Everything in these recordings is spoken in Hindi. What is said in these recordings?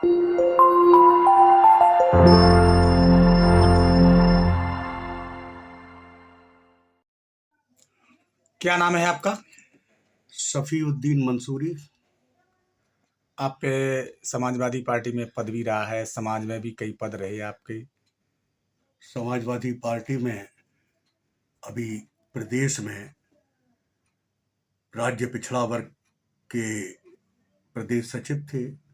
क्या नाम है आपका? शफीउद्दीन मंसूरी। आपके समाजवादी पार्टी में पद भी रहा है, समाज में भी कई पद रहे आपके। समाजवादी पार्टी में अभी प्रदेश में राज्य पिछड़ा वर्ग के प्रदेश सचिव थे,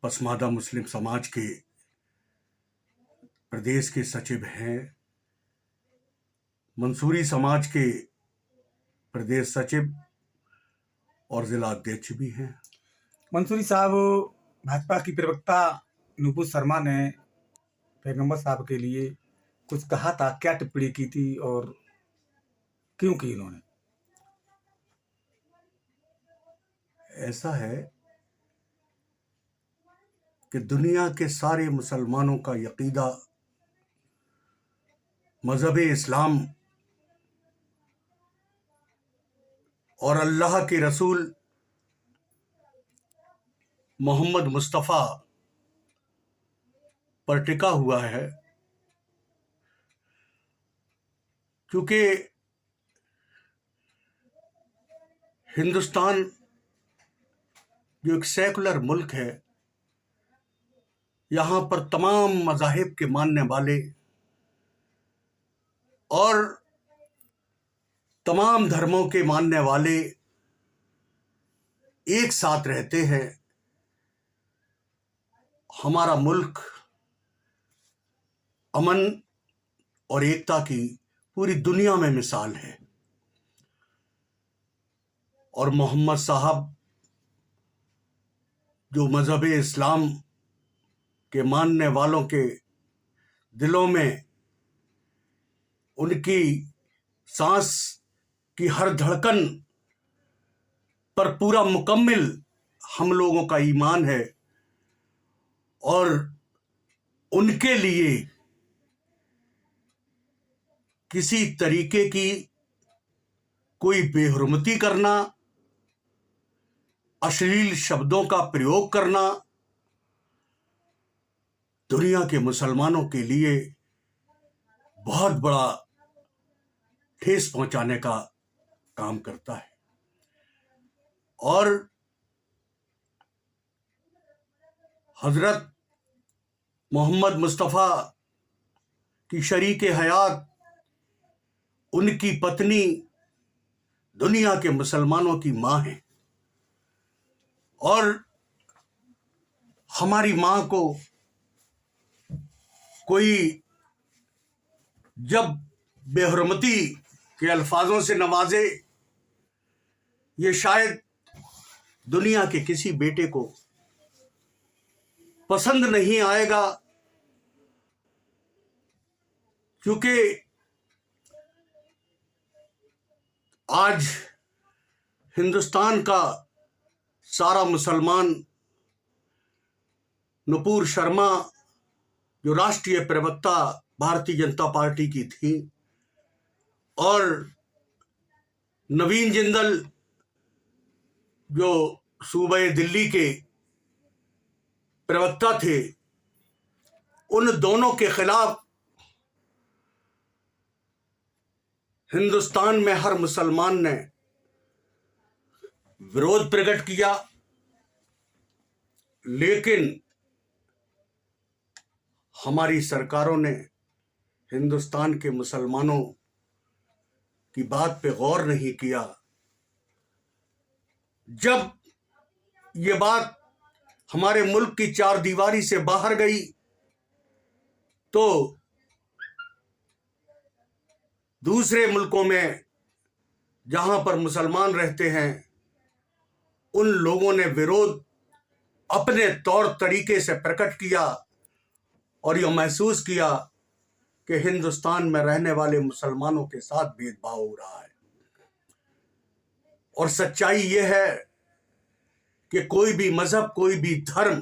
पसमादा मुस्लिम समाज के प्रदेश के सचिव हैं, मंसूरी समाज के प्रदेश सचिव और जिला अध्यक्ष भी हैं। मंसूरी साहब, भाजपा की प्रवक्ता नुपुर शर्मा ने पैगंबर साहब के लिए कुछ कहा था, क्या टिप्पणी की थी और क्यों की इन्होंने? ऐसा है कि दुनिया के सारे मुसलमानों का यकीदा मजहब इस्लाम और अल्लाह के रसूल मोहम्मद मुस्तफ़ा पर टिका हुआ है, क्योंकि हिंदुस्तान जो एक सेकुलर मुल्क है, यहाँ पर तमाम मज़ाहिब के मानने वाले और तमाम धर्मों के मानने वाले एक साथ रहते हैं। हमारा मुल्क अमन और एकता की पूरी दुनिया में मिसाल है, और मोहम्मद साहब जो मजहब इस्लाम के मानने वालों के दिलों में उनकी सांस की हर धड़कन पर पूरा मुकम्मिल हम लोगों का ईमान है, और उनके लिए किसी तरीके की कोई बेहुरमती करना, अश्लील शब्दों का प्रयोग करना दुनिया के मुसलमानों के लिए बहुत बड़ा ठेस पहुंचाने का काम करता है। और हजरत मोहम्मद मुस्तफ़ा की शरीक हयात, उनकी पत्नी दुनिया के मुसलमानों की मां है, और हमारी मां को कोई जब बेहुरमती के अल्फाजों से नवाजे, ये शायद दुनिया के किसी बेटे को पसंद नहीं आएगा, क्योंकि आज हिंदुस्तान का सारा मुसलमान नुपुर शर्मा जो राष्ट्रीय प्रवक्ता भारतीय जनता पार्टी की थी, और नवीन जिंदल जो सूबे दिल्ली के प्रवक्ता थे, उन दोनों के खिलाफ हिंदुस्तान में हर मुसलमान ने विरोध प्रकट किया। लेकिन हमारी सरकारों ने हिंदुस्तान के मुसलमानों की बात पे गौर नहीं किया। जब ये बात हमारे मुल्क की चार दीवारी से बाहर गई, तो दूसरे मुल्कों में जहां पर मुसलमान रहते हैं, उन लोगों ने विरोध अपने तौर तरीके से प्रकट किया, और यह महसूस किया कि हिंदुस्तान में रहने वाले मुसलमानों के साथ भेदभाव हो रहा है। और सच्चाई यह है कि कोई भी मजहब, कोई भी धर्म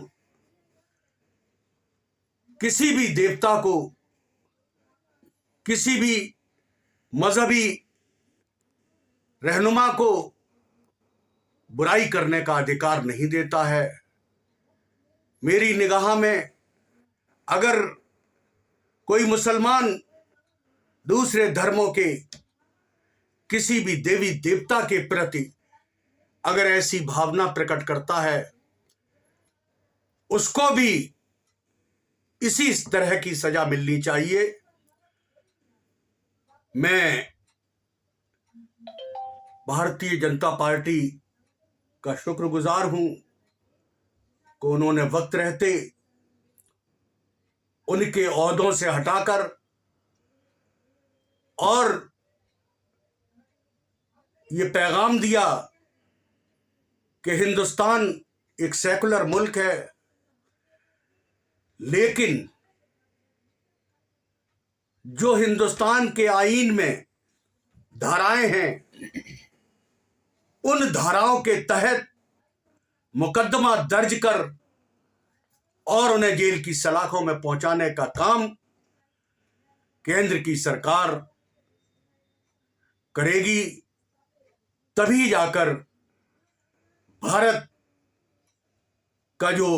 किसी भी देवता को, किसी भी मजहबी रहनुमा को बुराई करने का अधिकार नहीं देता है। मेरी निगाह में अगर कोई मुसलमान दूसरे धर्मों के किसी भी देवी देवता के प्रति अगर ऐसी भावना प्रकट करता है, उसको भी इसी तरह की सजा मिलनी चाहिए। मैं भारतीय जनता पार्टी का शुक्रगुजार हूं कि उन्होंने वक्त रहते उनके ओहदों से हटाकर और ये पैगाम दिया कि हिंदुस्तान एक सेकुलर मुल्क है, लेकिन जो हिंदुस्तान के आईन में धाराएं हैं, उन धाराओं के तहत मुकदमा दर्ज कर और उन्हें जेल की सलाखों में पहुंचाने का काम केंद्र की सरकार करेगी। तभी जाकर भारत का जो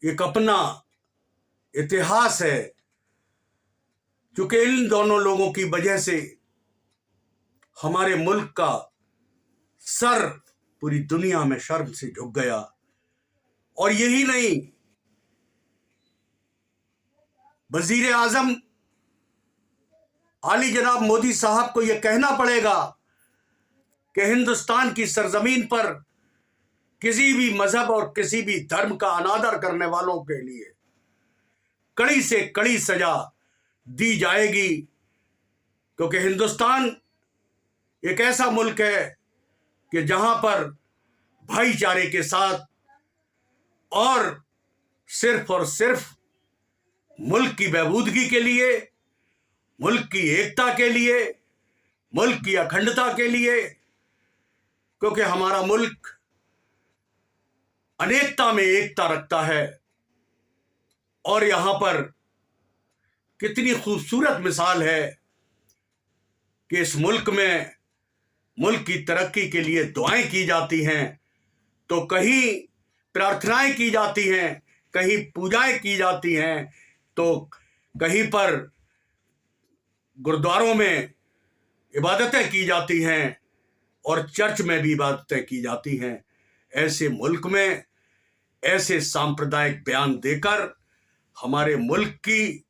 एक अपना इतिहास है, चूंकि इन दोनों लोगों की वजह से हमारे मुल्क का सर पूरी दुनिया में शर्म से झुक गया। और यही नहीं, वजीर आजम आली जनाब मोदी साहब को यह कहना पड़ेगा कि हिंदुस्तान की सरजमीन पर किसी भी मजहब और किसी भी धर्म का अनादर करने वालों के लिए कड़ी से कड़ी सजा दी जाएगी, क्योंकि हिंदुस्तान एक ऐसा मुल्क है कि जहां पर भाईचारे के साथ और सिर्फ मुल्क की बहबूदगी के लिए, मुल्क की एकता के लिए, मुल्क की अखंडता के लिए, क्योंकि हमारा मुल्क अनेकता में एकता रखता है। और यहां पर कितनी खूबसूरत मिसाल है कि इस मुल्क में मुल्क की तरक्की के लिए दुआएं की जाती हैं, तो कहीं प्रार्थनाएं की जाती हैं, कहीं पूजाएं की जाती हैं, तो कहीं पर गुरुद्वारों में इबादतें की जाती हैं और चर्च में भी इबादतें की जाती हैं। ऐसे मुल्क में ऐसे सांप्रदायिक बयान देकर हमारे मुल्क की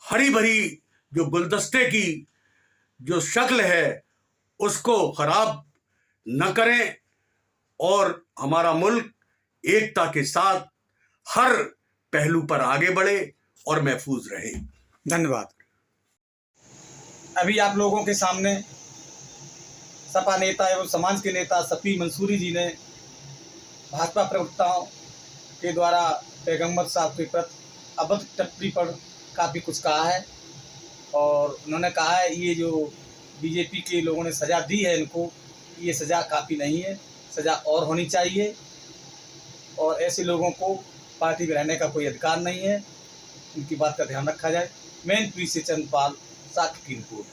हरी भरी जो गुलदस्ते की जो शक्ल है उसको खराब न करें और हमारा मुल्क एकता के साथ हर पहलू पर आगे बढ़े और महफूज रहे। धन्यवाद। अभी आप लोगों के सामने सपा नेता एवं समाज के नेता शफी मंसूरी जी ने भाजपा प्रवक्ताओं के द्वारा पैगंबर साहब के प्रति अभद्र टिप्पणी पर काफ़ी कुछ कहा है। और उन्होंने कहा है ये जो बीजेपी के लोगों ने सज़ा दी है इनको, ये सज़ा काफ़ी नहीं है, सज़ा और होनी चाहिए और ऐसे लोगों को पार्टी में रहने का कोई अधिकार नहीं है। उनकी बात का ध्यान रखा जाए। मैनपुरी से चंद्रपाल, साक्ष्य की रिपोर्ट।